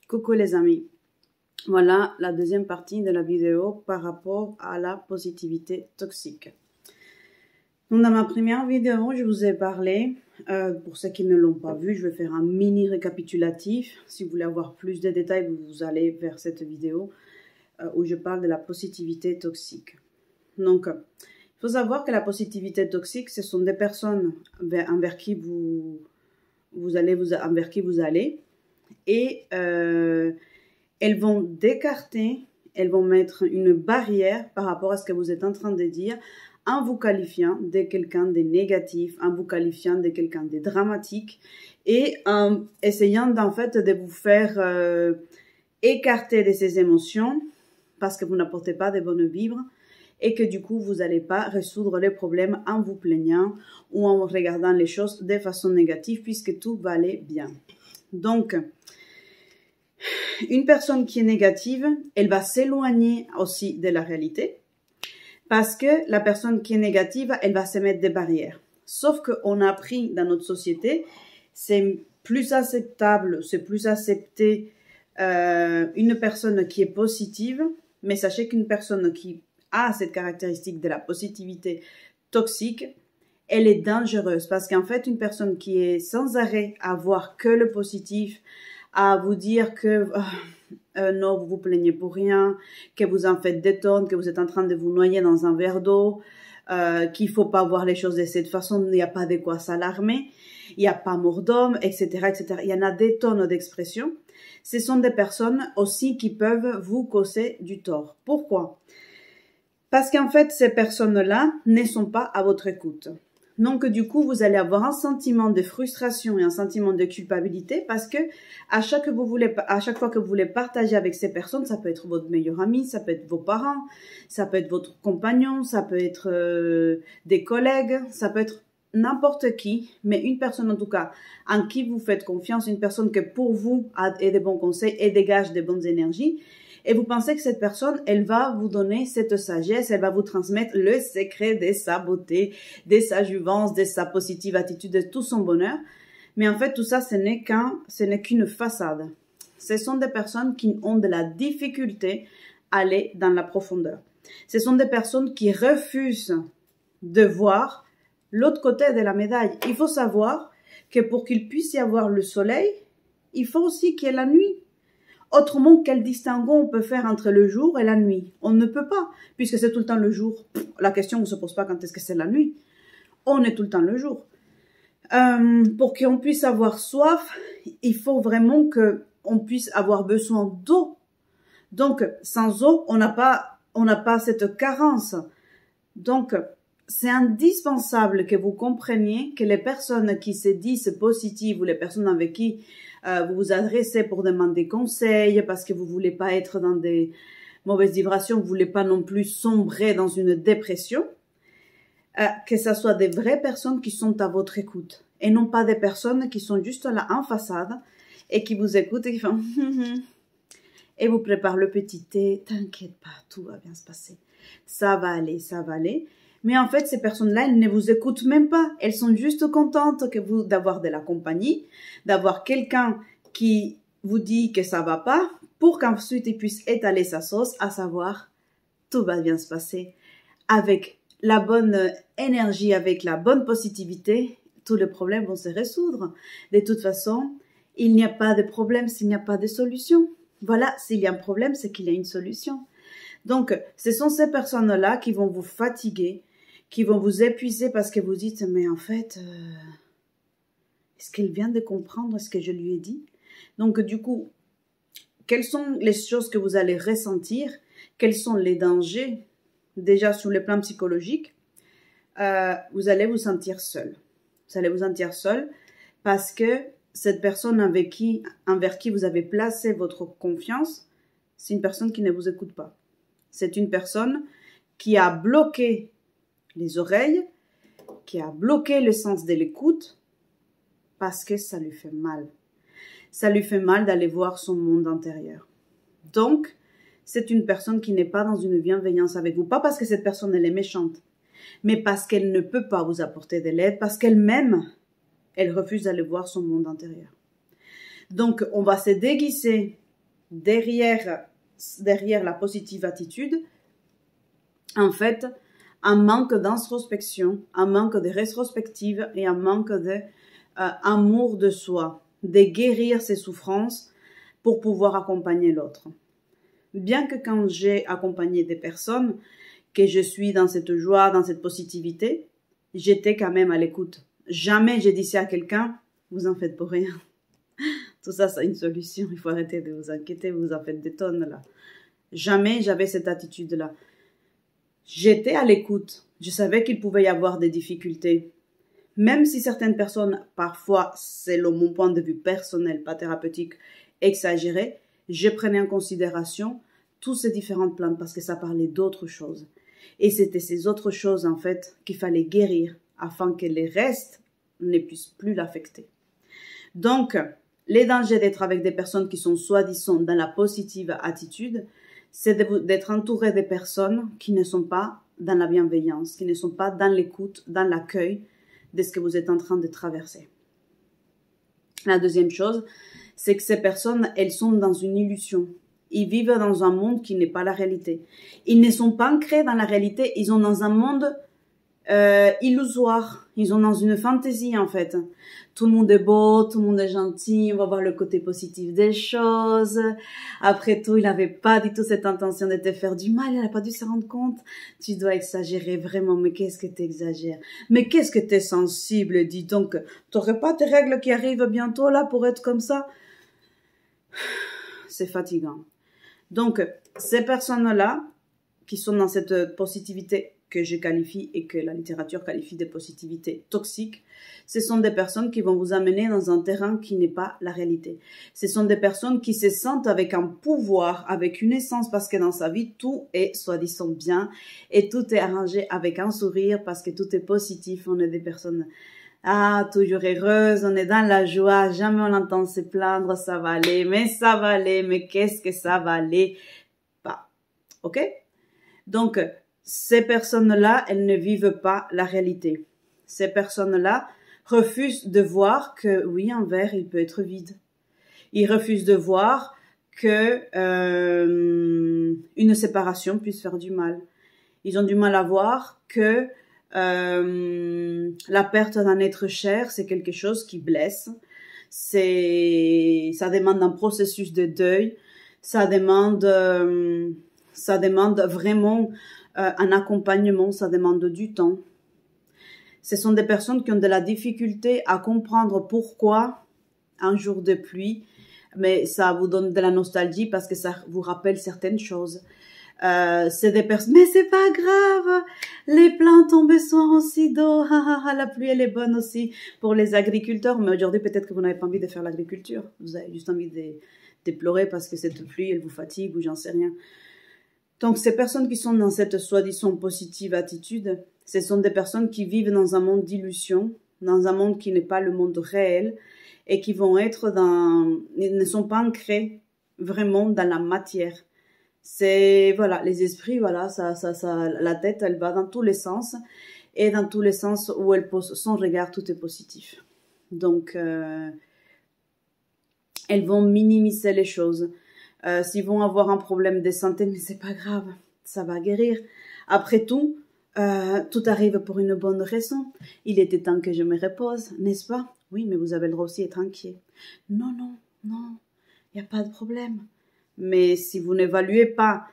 Coucou les amis, voilà la deuxième partie de la vidéo par rapport à la positivité toxique. Donc dans ma première vidéo, je vous ai parlé, pour ceux qui ne l'ont pas vu, je vais faire un mini récapitulatif. Si vous voulez avoir plus de détails, vous allez vers cette vidéo où je parle de la positivité toxique. Donc, il faut savoir que la positivité toxique, ce sont des personnes envers qui vous allez et elles vont d'écarter, elles vont mettre une barrière par rapport à ce que vous êtes en train de dire en vous qualifiant de quelqu'un de négatif, en vous qualifiant de quelqu'un de dramatique et en essayant en fait de vous faire écarter de ces émotions parce que vous n'apportez pas de bonnes vibres et que du coup vous n'allez pas résoudre les problèmes en vous plaignant ou en regardant les choses de façon négative puisque tout va aller bien. Donc, une personne qui est négative, elle va s'éloigner aussi de la réalité parce que la personne qui est négative, elle va se mettre des barrières. Sauf qu'on a appris dans notre société, c'est plus acceptable, c'est plus accepté une personne qui est positive, mais sachez qu'une personne qui a cette caractéristique de la positivité toxique, elle est dangereuse parce qu'en fait, une personne qui est sans arrêt à voir que le positif, à vous dire que non, vous vous plaignez pour rien, que vous en faites des tonnes, que vous êtes en train de vous noyer dans un verre d'eau, qu'il faut pas voir les choses de cette façon, il n'y a pas de quoi s'alarmer, il n'y a pas mort d'homme, etc., etc. Il y en a des tonnes d'expressions. Ce sont des personnes aussi qui peuvent vous causer du tort. Pourquoi? Parce qu'en fait, ces personnes-là ne sont pas à votre écoute. Donc, du coup, vous allez avoir un sentiment de frustration et un sentiment de culpabilité parce que à chaque fois que vous voulez partager avec ces personnes, ça peut être votre meilleur ami, ça peut être vos parents, ça peut être votre compagnon, ça peut être des collègues, ça peut être n'importe qui, mais une personne en tout cas en qui vous faites confiance, une personne que pour vous a des bons conseils et dégage des bonnes énergies. Et vous pensez que cette personne, elle va vous donner cette sagesse, elle va vous transmettre le secret de sa beauté, de sa jouvence, de sa positive attitude, de tout son bonheur. Mais en fait, tout ça, ce n'est qu'une façade. Ce sont des personnes qui ont de la difficulté à aller dans la profondeur. Ce sont des personnes qui refusent de voir l'autre côté de la médaille. Il faut savoir que pour qu'il puisse y avoir le soleil, il faut aussi qu'il y ait la nuit. Autrement, quel distinguo on peut faire entre le jour et la nuit? On ne peut pas, puisque c'est tout le temps le jour. La question ne se pose pas quand est-ce que c'est la nuit. On est tout le temps le jour. Pour qu'on puisse avoir soif, il faut vraiment qu'on puisse avoir besoin d'eau. Donc, sans eau, on n'a pas cette carence. Donc, c'est indispensable que vous compreniez que les personnes qui se disent positives ou les personnes avec qui vous vous adressez pour demander conseil parce que vous voulez pas être dans des mauvaises vibrations, vous voulez pas non plus sombrer dans une dépression, que ça soit des vraies personnes qui sont à votre écoute et non pas des personnes qui sont juste là en façade et qui vous écoutent et qui font et vous préparent le petit thé, t'inquiète pas, tout va bien se passer, ça va aller, ça va aller. Mais en fait, ces personnes-là, elles ne vous écoutent même pas. Elles sont juste contentes d'avoir de la compagnie, d'avoir quelqu'un qui vous dit que ça va pas, pour qu'ensuite il puisse étaler sa sauce, à savoir, tout va bien se passer. Avec la bonne énergie, avec la bonne positivité, tous les problèmes vont se résoudre. De toute façon, il n'y a pas de problème s'il n'y a pas de solution. Voilà, s'il y a un problème, c'est qu'il y a une solution. Donc, ce sont ces personnes-là qui vont vous fatiguer, qui vont vous épuiser parce que vous dites, mais en fait, est-ce qu'elle vient de comprendre ce que je lui ai dit? Donc, du coup, quelles sont les choses que vous allez ressentir? Quels sont les dangers? Déjà, sur le plan psychologique, vous allez vous sentir seul. Vous allez vous sentir seul parce que cette personne envers qui vous avez placé votre confiance, c'est une personne qui ne vous écoute pas. C'est une personne qui a bloqué les oreilles, qui a bloqué le sens de l'écoute parce que ça lui fait mal. Ça lui fait mal d'aller voir son monde intérieur. Donc, c'est une personne qui n'est pas dans une bienveillance avec vous. Pas parce que cette personne elle est méchante, mais parce qu'elle ne peut pas vous apporter de l'aide, parce qu'elle-même, elle refuse d'aller voir son monde intérieur. Donc, on va se déguiser derrière la positive attitude, en fait, un manque d'introspection, un manque de rétrospective et un manque d'amour de soi, de guérir ses souffrances pour pouvoir accompagner l'autre. Bien que quand j'ai accompagné des personnes, que je suis dans cette joie, dans cette positivité, j'étais quand même à l'écoute. Jamais j'ai dit ça à quelqu'un, vous en faites pour rien. Tout ça, c'est une solution. Il faut arrêter de vous inquiéter, vous en faites des tonnes là. Jamais j'avais cette attitude-là. J'étais à l'écoute. Je savais qu'il pouvait y avoir des difficultés. Même si certaines personnes, parfois, selon mon point de vue personnel, pas thérapeutique, exagéraient, je prenais en considération toutes ces différentes plantes parce que ça parlait d'autres choses. Et c'était ces autres choses, en fait, qu'il fallait guérir afin que les restes ne puissent plus l'affecter. Donc, les dangers d'être avec des personnes qui sont soi-disant dans la positive attitude, c'est d'être entouré de personnes qui ne sont pas dans la bienveillance, qui ne sont pas dans l'écoute, dans l'accueil de ce que vous êtes en train de traverser. La deuxième chose, c'est que ces personnes, elles sont dans une illusion. Ils vivent dans un monde qui n'est pas la réalité. Ils ne sont pas ancrés dans la réalité, ils sont dans un monde illusoire. Ils sont dans une fantaisie en fait. Tout le monde est beau, tout le monde est gentil, on va voir le côté positif des choses. Après tout, il n'avait pas du tout cette intention de te faire du mal, il n'a pas dû se rendre compte. Tu dois exagérer vraiment, mais qu'est-ce que tu exagères? Mais qu'est-ce que tu es sensible, dis donc. T'aurais pas tes règles qui arrivent bientôt là pour être comme ça? C'est fatigant. Donc, ces personnes-là, qui sont dans cette positivité que je qualifie et que la littérature qualifie de positivité toxique, ce sont des personnes qui vont vous amener dans un terrain qui n'est pas la réalité. Ce sont des personnes qui se sentent avec un pouvoir, avec une essence, parce que dans sa vie, tout est soi-disant bien et tout est arrangé avec un sourire parce que tout est positif. On est des personnes toujours heureuses, on est dans la joie, jamais on entend se plaindre, ça va aller, mais ça va aller, mais qu'est-ce que ça va aller? Pas. Ok? Donc, ces personnes-là, elles ne vivent pas la réalité. Ces personnes-là refusent de voir que, oui, un verre, il peut être vide. Ils refusent de voir que une séparation puisse faire du mal. Ils ont du mal à voir que la perte d'un être cher, c'est quelque chose qui blesse. Ça demande un processus de deuil. Ça demande vraiment un accompagnement, ça demande du temps. Ce sont des personnes qui ont de la difficulté à comprendre pourquoi un jour de pluie, mais ça vous donne de la nostalgie parce que ça vous rappelle certaines choses. C'est des personnes, mais c'est pas grave, les plantes ont besoin aussi d'eau, la pluie elle est bonne aussi pour les agriculteurs, mais aujourd'hui peut-être que vous n'avez pas envie de faire l'agriculture, vous avez juste envie de pleurer parce que cette pluie elle vous fatigue ou j'en sais rien. Donc ces personnes qui sont dans cette soi-disant positive attitude, ce sont des personnes qui vivent dans un monde d'illusion, dans un monde qui n'est pas le monde réel et qui vont être ils ne sont pas ancrés vraiment dans la matière. C'est, voilà, les esprits, voilà, la tête, elle va dans tous les sens et dans tous les sens où elle pose son regard, tout est positif. Donc, elles vont minimiser les choses. S'ils vont avoir un problème de santé, mais c'est pas grave, ça va guérir. Après tout, tout arrive pour une bonne raison. Il était temps que je me repose, n'est-ce pas? Oui, mais vous avez le droit aussi d'être inquiet. Non, il n'y a pas de problème. Mais si vous n'évaluez pas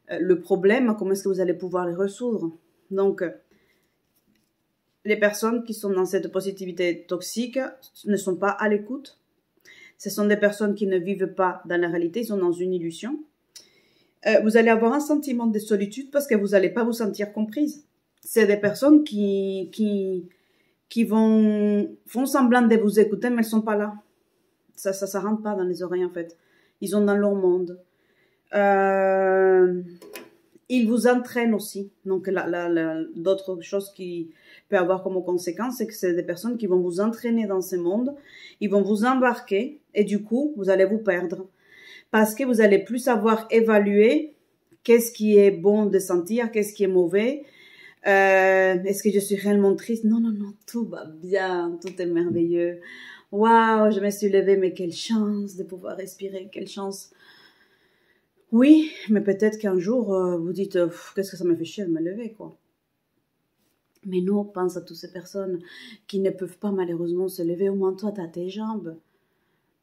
le problème, comment est-ce que vous allez pouvoir le résoudre? Donc, les personnes qui sont dans cette positivité toxique ne sont pas à l'écoute. Ce sont des personnes qui ne vivent pas dans la réalité, ils sont dans une illusion. Vous allez avoir un sentiment de solitude parce que vous n'allez pas vous sentir comprise. C'est des personnes qui font semblant de vous écouter, mais elles ne sont pas là. Ça rentre pas dans les oreilles, en fait. Ils sont dans leur monde. Ils vous entraînent aussi. Donc, d'autres choses qui peuvent avoir comme conséquence, c'est que c'est des personnes qui vont vous entraîner dans ce monde. Ils vont vous embarquer et du coup, vous allez vous perdre. Parce que vous allez plus savoir évaluer qu'est-ce qui est bon de sentir, qu'est-ce qui est mauvais. Est-ce que je suis réellement triste? Non, tout va bien, tout est merveilleux. Waouh, je me suis levée, mais quelle chance de pouvoir respirer, quelle chance Oui, mais peut-être qu'un jour, vous dites, qu'est-ce que ça me fait chier de me lever, quoi. Mais non, pense à toutes ces personnes qui ne peuvent pas malheureusement se lever. Au moins, toi, tu as tes jambes.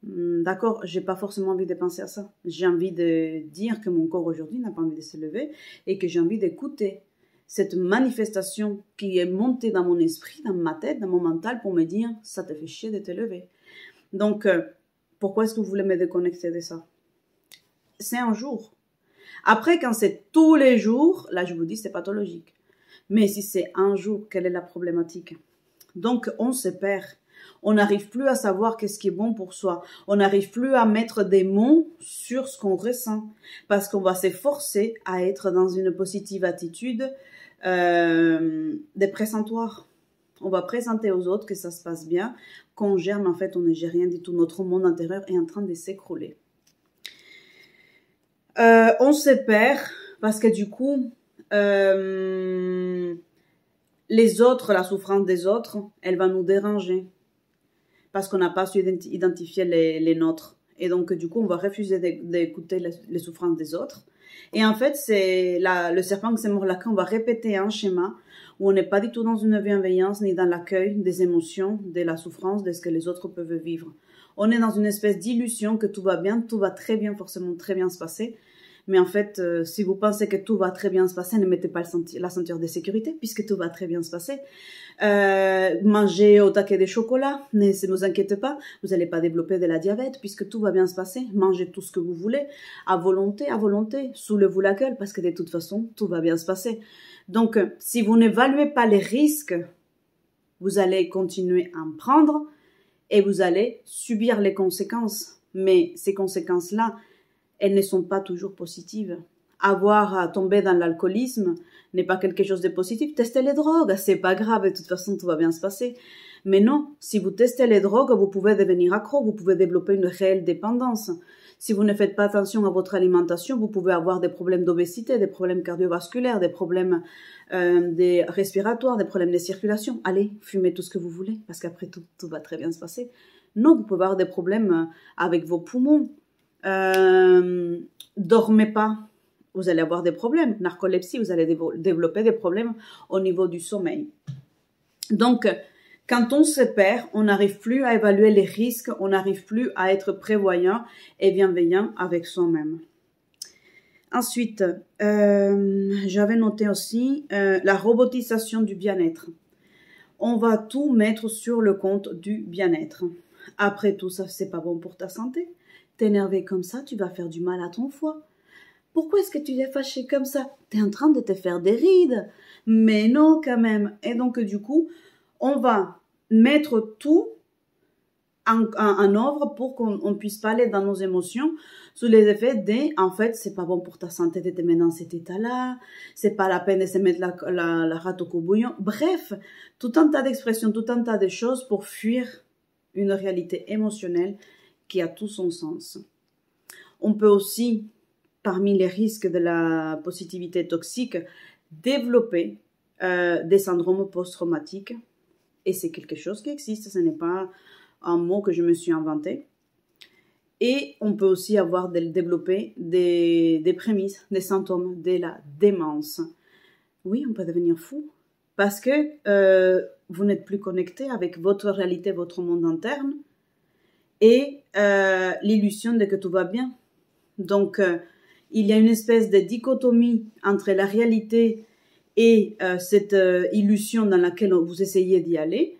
D'accord, j'ai pas forcément envie de penser à ça. J'ai envie de dire que mon corps aujourd'hui n'a pas envie de se lever et que j'ai envie d'écouter cette manifestation qui est montée dans mon esprit, dans ma tête, dans mon mental pour me dire ça te fait chier de te lever. Donc, pourquoi est-ce que vous voulez me déconnecter de ça? C'est un jour. Après, quand c'est tous les jours, là je vous dis c'est pathologique. Mais si c'est un jour, quelle est la problématique? Donc, on se perd. On n'arrive plus à savoir qu'est-ce qui est bon pour soi. On n'arrive plus à mettre des mots sur ce qu'on ressent. Parce qu'on va s'efforcer à être dans une positive attitude des pressentoirs. On va présenter aux autres que ça se passe bien, qu'on gère, mais en fait, on ne gère rien du tout. Notre monde intérieur est en train de s'écrouler. On se perd parce que du coup, les autres, la souffrance des autres, elle va nous déranger. Parce qu'on n'a pas su identifier les nôtres. Et donc, du coup, on va refuser d'écouter les souffrances des autres. Et en fait, c'est le serpent qui s'est mort la queue. On va répéter un schéma où on n'est pas du tout dans une bienveillance ni dans l'accueil des émotions, de la souffrance, de ce que les autres peuvent vivre. On est dans une espèce d'illusion que tout va bien, tout va très bien, forcément très bien se passer. Mais en fait, si vous pensez que tout va très bien se passer, ne mettez pas la ceinture de sécurité, puisque tout va très bien se passer. Mangez au taquet des chocolats, ne vous inquiétez pas, vous n'allez pas développer de la diabète, puisque tout va bien se passer. Mangez tout ce que vous voulez, à volonté, soulevez-vous la gueule, parce que de toute façon, tout va bien se passer. Donc, si vous n'évaluez pas les risques, vous allez continuer à en prendre, et vous allez subir les conséquences. Mais ces conséquences-là, elles ne sont pas toujours positives. Avoir à tomber dans l'alcoolisme n'est pas quelque chose de positif. Testez les drogues, c'est pas grave, de toute façon tout va bien se passer. Mais non, si vous testez les drogues, vous pouvez devenir accro, vous pouvez développer une réelle dépendance. Si vous ne faites pas attention à votre alimentation, vous pouvez avoir des problèmes d'obésité, des problèmes cardiovasculaires, des problèmes respiratoires, des problèmes de circulation. Allez, fumez tout ce que vous voulez, parce qu'après tout va très bien se passer. Non, vous pouvez avoir des problèmes avec vos poumons. Dormez pas, vous allez avoir des problèmes. Narcolepsie, vous allez développer des problèmes au niveau du sommeil. Donc, quand on se perd, on n'arrive plus à évaluer les risques, on n'arrive plus à être prévoyant et bienveillant avec soi-même. Ensuite, j'avais noté aussi la robotisation du bien-être. On va tout mettre sur le compte du bien-être. Après tout ça, c'est pas bon pour ta santé. T'énerver comme ça, tu vas faire du mal à ton foie. Pourquoi est-ce que tu es fâché comme ça? T'es en train de te faire des rides. Mais non, quand même. Et donc, du coup, on va mettre tout en œuvre pour qu'on puisse pas aller dans nos émotions sous les effets en fait, c'est pas bon pour ta santé de te mettre dans cet état-là, c'est pas la peine de se mettre la rate au courbouillon. Bref, tout un tas d'expressions, tout un tas de choses pour fuir une réalité émotionnelle qui a tout son sens. On peut aussi, parmi les risques de la positivité toxique, développer des syndromes post-traumatiques. Et c'est quelque chose qui existe, ce n'est pas un mot que je me suis inventé. Et on peut aussi développer des prémices, des symptômes de la démence. Oui, on peut devenir fou parce que vous n'êtes plus connecté avec votre réalité, votre monde interne et l'illusion de que tout va bien. Donc, il y a une espèce de dichotomie entre la réalité et cette illusion dans laquelle vous essayez d'y aller,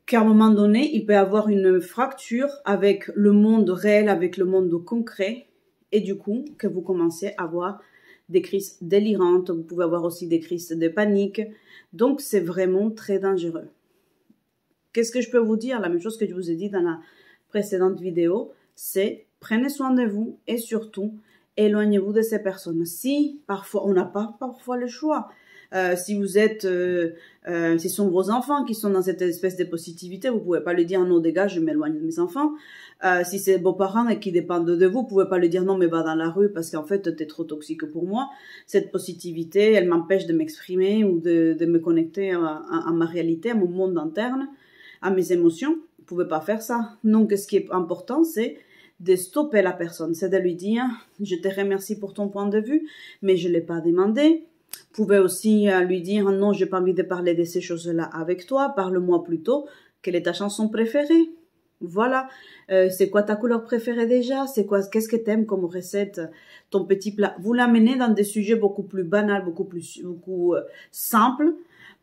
qu'à un moment donné, il peut y avoir une fracture avec le monde réel, avec le monde concret, et du coup, que vous commencez à avoir des crises délirantes, vous pouvez avoir aussi des crises de panique, donc c'est vraiment très dangereux. Qu'est-ce que je peux vous dire? La même chose que je vous ai dit dans la précédente vidéo, c'est prenez soin de vous et surtout, éloignez-vous de ces personnes. Si parfois, on n'a pas parfois le choix, si vous êtes, si ce sont vos enfants qui sont dans cette espèce de positivité, vous pouvez pas lui dire non dégage, je m'éloigne de mes enfants. Si c'est vos parents et qui dépendent de vous, vous pouvez pas lui dire non mais va dans la rue parce qu'en fait t'es trop toxique pour moi. Cette positivité, elle m'empêche de m'exprimer ou de me connecter à ma réalité, à mon monde interne, à mes émotions. Vous pouvez pas faire ça. Donc ce qui est important, c'est de stopper la personne. C'est de lui dire, je te remercie pour ton point de vue, mais je ne l'ai pas demandé. Vous pouvez aussi lui dire, non, j'ai pas envie de parler de ces choses-là avec toi, parle-moi plutôt. Quelle est ta chanson préférée? Voilà. C'est quoi ta couleur préférée déjà? C'est quoi, qu'est-ce que t'aimes comme recette? Ton petit plat. Vous l'amenez dans des sujets beaucoup plus banals, beaucoup simples,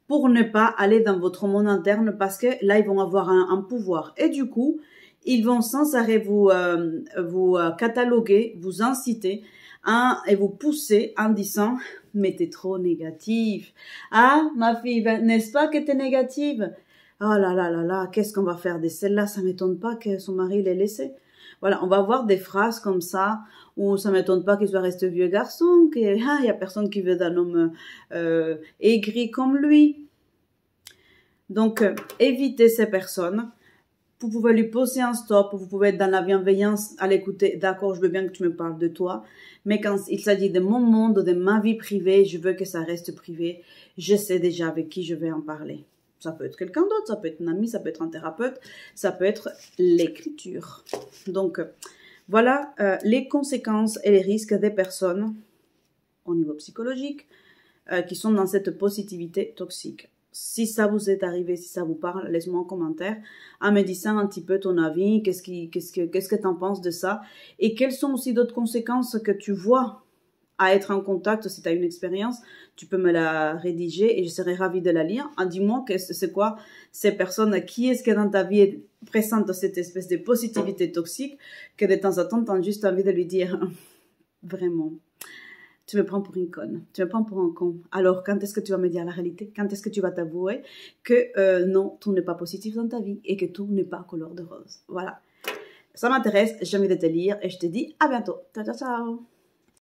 pour ne pas aller dans votre monde interne, parce que là, ils vont avoir un pouvoir. Et du coup, ils vont sans arrêt vous cataloguer, vous inciter, et vous pousser en disant, mais t'es trop négative. Ah, ma fille, n'est-ce pas que t'es négative? Oh là là là là, qu'est-ce qu'on va faire de celle-là? Ça m'étonne pas que son mari l'ait laissée. Voilà, on va avoir des phrases comme ça, où ça m'étonne pas qu'il soit resté vieux garçon, qu'il y a personne qui veut d'un homme aigri comme lui. Donc, évitez ces personnes. Vous pouvez lui poser un stop, vous pouvez être dans la bienveillance à l'écouter. D'accord, je veux bien que tu me parles de toi, mais quand il s'agit de mon monde, de ma vie privée, je veux que ça reste privé. Je sais déjà avec qui je vais en parler. Ça peut être quelqu'un d'autre, ça peut être un ami, ça peut être un thérapeute, ça peut être l'écriture. Donc, voilà les conséquences et les risques des personnes au niveau psychologique qui sont dans cette positivité toxique. Si ça vous est arrivé, si ça vous parle, laisse-moi un commentaire en me disant un petit peu ton avis, qu'est-ce que tu en penses de ça, et quelles sont aussi d'autres conséquences que tu vois à être en contact. Si tu as une expérience, tu peux me la rédiger et je serai ravie de la lire. Dis-moi c'est quoi ces personnes, qui est-ce que dans ta vie présente cette espèce de positivité toxique que de temps en temps, tu as juste envie de lui dire vraiment, tu me prends pour une conne, tu me prends pour un con. Alors, quand est-ce que tu vas me dire la réalité? Quand est-ce que tu vas t'avouer que non, tout n'est pas positif dans ta vie et que tout n'est pas couleur de rose? Voilà. Ça m'intéresse, j'ai envie de te lire et je te dis à bientôt. Ciao, ciao, ciao.